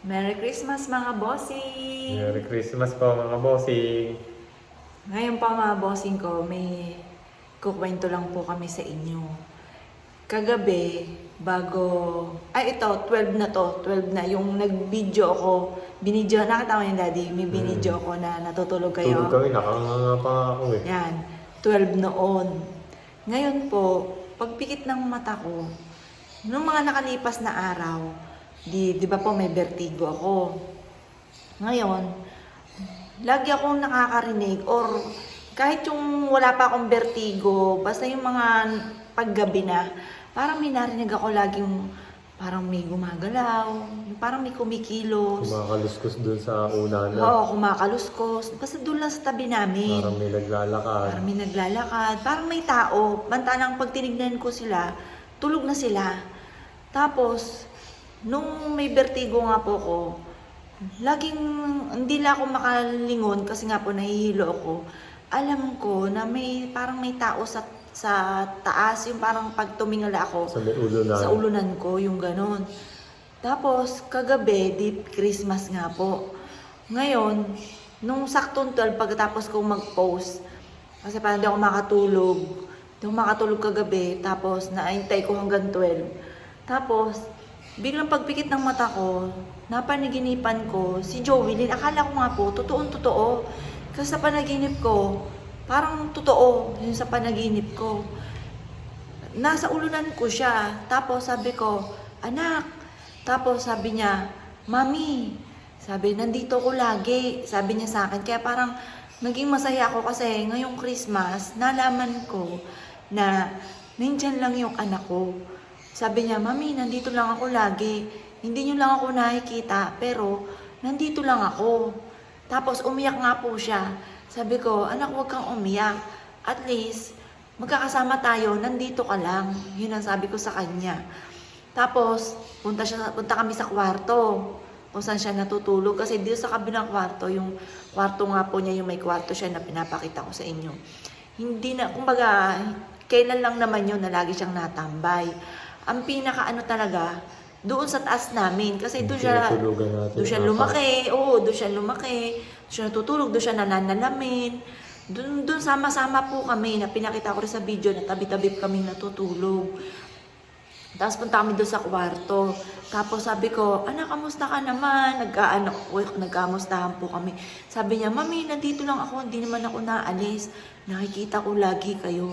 Merry Christmas mga bossing! Merry Christmas po mga bossing! Ngayon pa mga bossing ko, may kukwento lang po kami sa inyo. Kagabi, ito, 12 na to. 12 na. Yung nag-video ako, nakita ko yung daddy, may binidyo ako na natutulog kayo. Tulog kami, nakanganga pa ako eh. Yan, 12 noon. Ngayon po, pagpikit ng mata ko, nung mga nakalipas na araw, di ba po may vertigo ako. Ngayon, lagi akong nakakarinig or kahit yung wala pa akong vertigo, basta yung mga paggabi na, parang may narinig ako laging parang may gumagalaw, parang may kumikilos. Kumakaluskos dun sa una na. Oo, kumakaluskos. Basta doon lang sa tabi namin. Parang may naglalakad. Parang may naglalakad. Parang may tao. Bantalang pag tinignan ko sila, tulog na sila. Tapos, nung may vertigo nga po ko, laging hindi lang ako makalingon kasi nga po nahihilo ako. Alam ko na parang may tao sa taas, yung parang pag tumingala ako Sa may ulunan. sa ulunan ko, yung ganon. Tapos, kagabi, deep Christmas nga po. Ngayon, nung saktong 12, pagkatapos kong mag-post, kasi parang di ako makatulog. Di ako makatulog kagabi, tapos naintay ko hanggang 12. Tapos, biglang pagpikit ng mata ko, napanaginipan ko, si Jovelyn, akala ko nga po, totoo. Kasi sa panaginip ko, parang totoo yun sa panaginip ko. Nasa ulunan ko siya. Tapos sabi ko, anak. Tapos sabi niya, mami. Sabi, nandito ko lagi. Sabi niya sa akin. Kaya parang naging masaya ako kasi ngayong Christmas, nalaman ko na nandyan lang yung anak ko. Sabi niya, mami, nandito lang ako lagi. Hindi niyo lang ako nakikita, pero nandito lang ako. Tapos umiyak nga po siya. Sabi ko, anak, huwag kang umiyak. At least, magkakasama tayo, nandito ka lang. Yun ang sabi ko sa kanya. Tapos, punta kami sa kwarto. Kung saan siya natutulog. Kasi dito sa kabilang kwarto, yung kwarto nga po niya, yung may kwarto siya na pinapakita ko sa inyo. Hindi na, kumbaga, kailan lang naman yun na lagi siyang natambay. Ang pinaka talaga, doon sa taas namin. Kasi doon siya lumaki. Oo, doon siya lumaki. Doon siya natutulog, doon siya nananalamin. Doon sama-sama po kami na pinakita ko rin sa video na tabi-tabi kami natutulog. Tapos punta kami doon sa kwarto. Tapos sabi ko, anak, kamusta ka naman? Nagkamustahan po kami. Sabi niya, mami, nandito lang ako. Hindi naman ako naalis. Nakikita ko lagi kayo.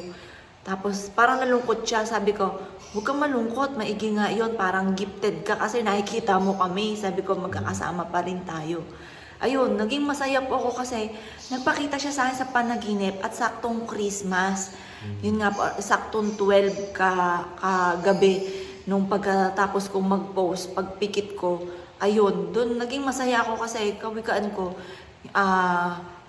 Tapos parang nalungkot siya. Sabi ko, huwag kang malungkot. Maigi nga yun. Parang gifted ka kasi nakikita mo kami. Sabi ko, magkakasama pa rin tayo. Ayun, naging masaya po ako kasi nagpakita siya sa akin sa panaginip at saktong Christmas. Yun nga po, saktong 12 kagabi nung pagkatapos kong mag-post, pagpikit ko. Ayun, doon naging masaya ako kasi kawikaan ko,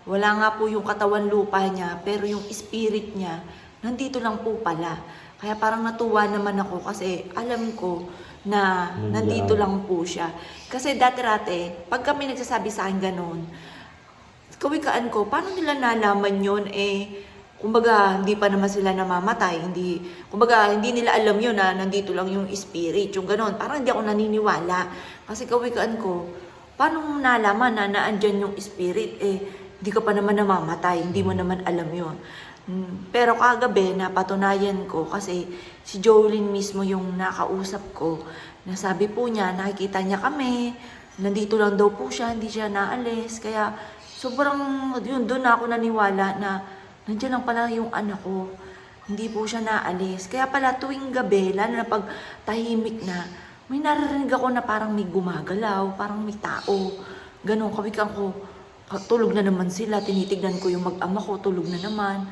wala nga po yung katawan lupa niya, pero yung spirit niya, nandito lang po pala. Kaya parang natuwa naman ako kasi alam ko na nandito lang po siya. Kasi dati-rate, pag kami nagsasabi sa akin ganun, kawikaan ko, paano nila nalaman yun kumbaga, hindi pa naman sila namamatay. Kumbaga, hindi nila alam yun na nandito lang yung spirit, yung ganun. Parang hindi ako naniniwala. Kasi kawikaan ko, paano mo nalaman na naandyan yung spirit? Hindi ka pa naman namamatay, hindi mo naman alam yun. Pero kagabi, napatunayan ko kasi si Jolene mismo yung nakausap ko. Nasabi po niya, nakikita niya kami, nandito lang daw po siya, hindi siya naalis. Kaya sobrang, doon na ako naniwala na nandiyan lang pala yung anak ko. Hindi po siya naalis. Kaya pala tuwing gabi, lalo na pag tahimik na, may naririnig ako na parang may gumagalaw, parang may tao. Ganon, kawikan ko, tulog na naman sila, tinitignan ko yung mag-ama ko, tulog na naman.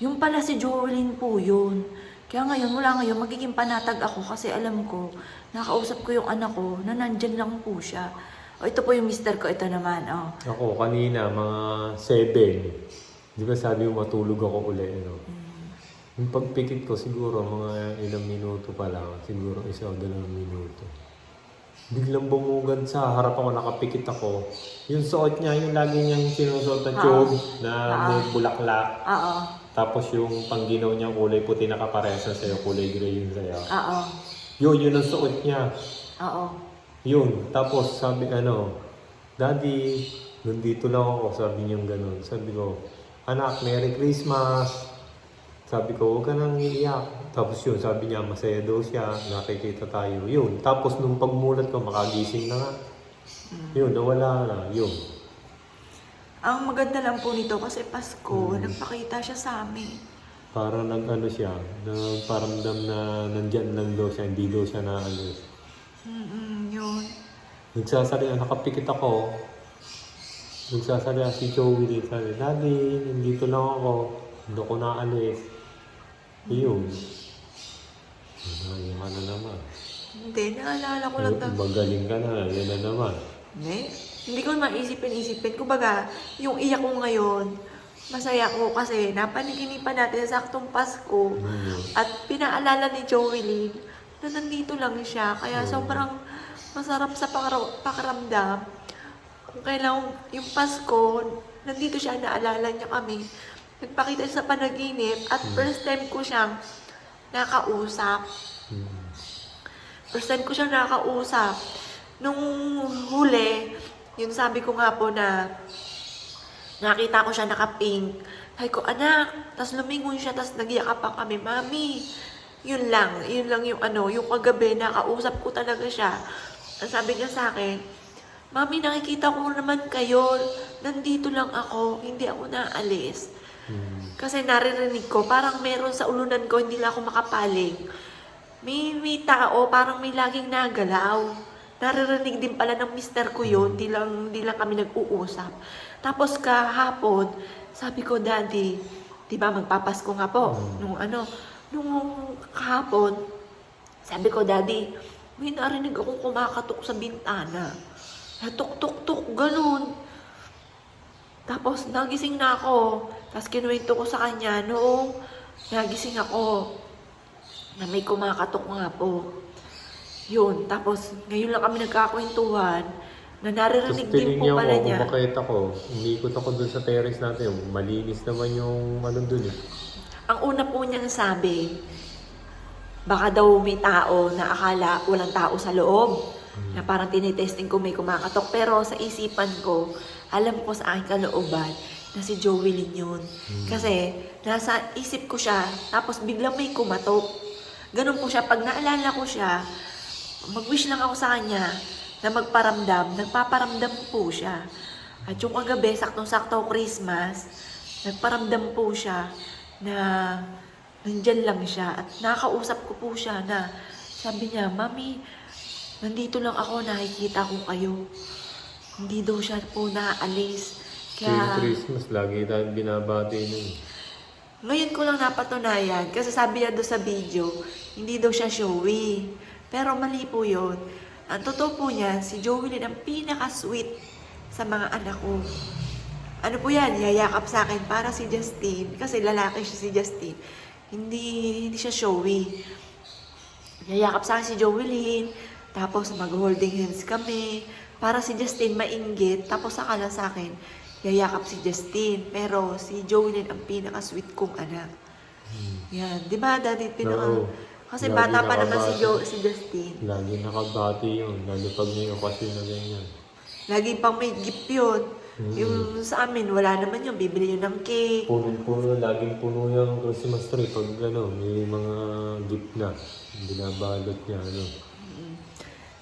Yung pala si Jovelyn po yun. Kaya mula ngayon, magiging panatag ako kasi alam ko, nakausap ko yung anak ko na nandyan lang po siya. Ito po yung mister ko, ito naman. Ako kanina, mga 7. Di ba sabi mo matulog ako ulit, no? Yung pagpikit ko siguro, mga ilang minuto pa lang. Siguro 1 o 2 minuto. Biglang bumugad sa harap ako, nakapikit ako. Yung suot niya, yung lagi niyang sinusuot na tube na may bulaklak. Tapos yung pangginaw niyang kulay puti nakaparesa sa'yo, kulay gray yun sa'yo. Yun ang suot niya. Yun, tapos sabi Daddy, nandito lang ako, sabi niya ganun. Sabi ko, anak, Merry Christmas. Sabi ko, huwag ka nang iiyak. Tapos yun, sabi niya, masaya daw siya, nakikita tayo. Yun, tapos nung pagmulat ko, makagising na nga. Yun, nawala na, yun. Ang maganda lang po nito kasi Pasko, nagpakita siya sa amin. Para siya, nagparamdam na nandyan lang daw siya, hindi daw siya naalis. Yun. Nagsasalita, nakapikit ako. Nagsasalita si Joey, sabi, Daddy, nandito lang ako, hindi ako naalis. Yun. Yan na naman. Hindi, naalala ko lang. Magaling ka na, yan na naman. Hindi ko maisipin. Kumbaga, yung iyak ko ngayon, masaya ko kasi napaniginipan natin sa saktong Pasko at pinaalala ni Joey na nandito lang siya. Kaya sobrang masarap sa pakiramdam. Kung kailan yung Pasko, nandito siya, naalala niya kami. Nagpakita siya sa panaginip at first time ko siyang nakausap. First time ko siyang nakausap. Nung huli, yung sabi ko nga po na nakita ko siya naka-pink. Sabi ko, anak, tas lumingon siya, tas nagyakapan kami, Mami. Yun lang yung yung kagabi, nakausap ko talaga siya. Ang sabi niya sa akin, Mami, nakikita ko naman kayo, nandito lang ako, hindi ako naalis. Kasi naririnig ko, parang meron sa ulunan ko, hindi lang ako makapaling. May tao, parang may laging nagalaw. Naririnig din pala ng mister ko yun, di lang kami nag-uusap. Tapos kahapon, sabi ko, Daddy, di ba magpapasko nga po, nung kahapon, sabi ko, Daddy, may narinig akong kumakatok sa bintana. Tuk-tuk-tuk, ganun. Tapos nagising na ako, tapos kinuwento ko sa kanya, noong nagising ako, na may kumakatok nga po. Yun, tapos ngayon lang kami nagkakwentuhan na naririnig din po pala niya. Tapos tinignan ko, ako, umiikot ako dun sa terrace natin, malinis naman yung dun eh. Ang una po niyang sabi, baka daw may tao na akala walang tao sa loob. Na parang tinitesting ko may kumakatok. Pero sa isipan ko, alam ko sa aking kalooban na si Joey Lin yun. Kasi nasa isip ko siya, tapos biglang may kumatok. Ganun po siya, pag naalala ko siya, mag-wish lang ako sa kanya na magparamdam, nagpaparamdam po siya. At yung kagabi, saktong-sakto Christmas, nagparamdam po siya na nandyan lang siya. At nakakausap ko po siya na sabi niya, Mami, nandito lang ako, nakikita ko kayo. Hindi daw siya po naaalis. Kaya, Christmas, lagi tayo binabati nun. ngayon ko lang napatunayan, kasi sabi niya doon sa video, hindi daw siya showy. Pero mali po yun. Ang totoo po niyan, si Joey Lin ang pinaka-sweet sa mga anak ko. Ano po yan, yayakap sa akin para si Justin, kasi lalaki siya si Justin. Hindi siya showy. Yayakap sa akin si Joey Lin, tapos mag-holding hands kami, para si Justin mainggit, tapos akala sa akin, yayakap si Justin. Pero si Joey Lin ang pinaka-sweet kong anak. Yan, di ba, Daddy? Kasi Lagi bata pa naman nakabati. si Justin. Lagi nakabati yun, lalo pag may okasyon na ganyan. Lagi pang may gift yun. Yung sa amin, wala naman yun. Bibili yun ng cake. Punong-puno, laging puno yung Christmas tree pag may mga gift na. Binabalot niya,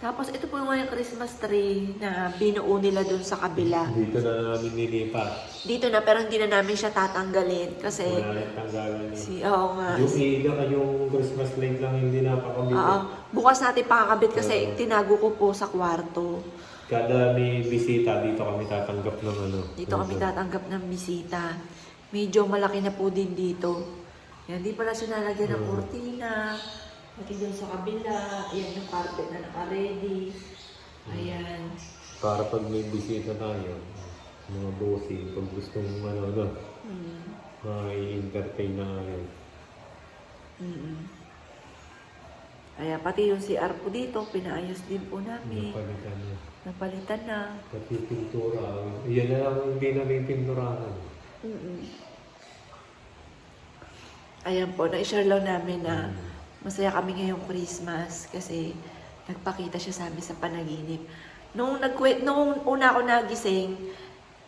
Tapos ito po yung Christmas tree na binuo nila dun sa kabila. Dito na namin nilipat. Dito na, pero hindi na namin siya tatanggalin. Kasi, Wala nang tanggalan niya. oo nga. Yung ilaw, yung Christmas light lang hindi napakabit. Oo. Bukas natin pakakabit kasi tinago ko po sa kwarto. Kada may bisita, dito kami tatanggap ng Dito kami tatanggap ng bisita. Medyo malaki na po din dito. Yan, di pala siya nalagyan ng kurtina. Pati dun sa kabila. Ayan yung carpet na naka-ready. Ayan. Para pag may bisita tayo, mga bossing, pag gustong ma-entertain na ngayon. Kaya pati yung CR po dito, pinaayos din po namin. Napalitan niya. Napalitan na. Pati pintura. Yan na lang hindi namin pinturahan. Ayan po, na-share lang namin na masaya kami ngayong Christmas kasi Nagpakita siya sa amin sa panaginip. Nung una ako nagising,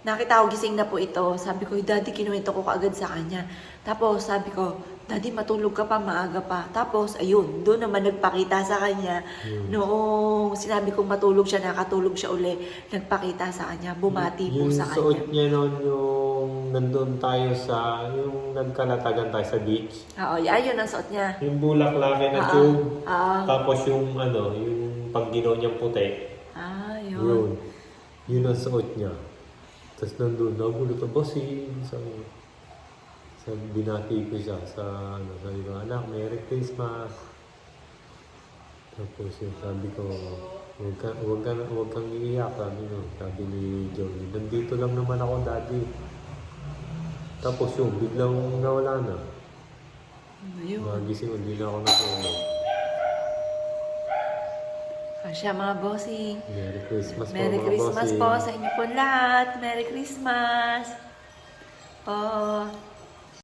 nakita ko gising na po ito. Sabi ko, Daddy, kinuwento ko kaagad sa kanya. Tapos sabi ko, Daddy, matulog ka pa, maaga pa. Tapos, ayun, doon naman nagpakita sa kanya. Noong sinabi kong matulog siya, nakatulog siya uli, nagpakita sa kanya, bumati po Yung sa suot kanya. niya noon, yung nandun tayo sa, yung nagkalatagan tayo sa beach. Oo, yun ang suot niya. Yung bulaklaki na Ah, tube. ah. Tapos yung yung pangginaw niyang puti. Yun. Yun. Yun ang suot niya. Tapos nandun, nagulat ako, bossing. Sa binati ko siya sa, sabi ko, anak, Merry Christmas. Tapos yung sabi ko, huwag kang iiyak, sabi ni Johnny. Nandito lang naman ako, Daddy. Tapos yung biglang nawala na. Ayun. Magising, hindi na ako natulog. Siya mga bossing. Merry Christmas po, Merry mga Christmas bossing. po sa inyo po lahat. Merry Christmas. Oh.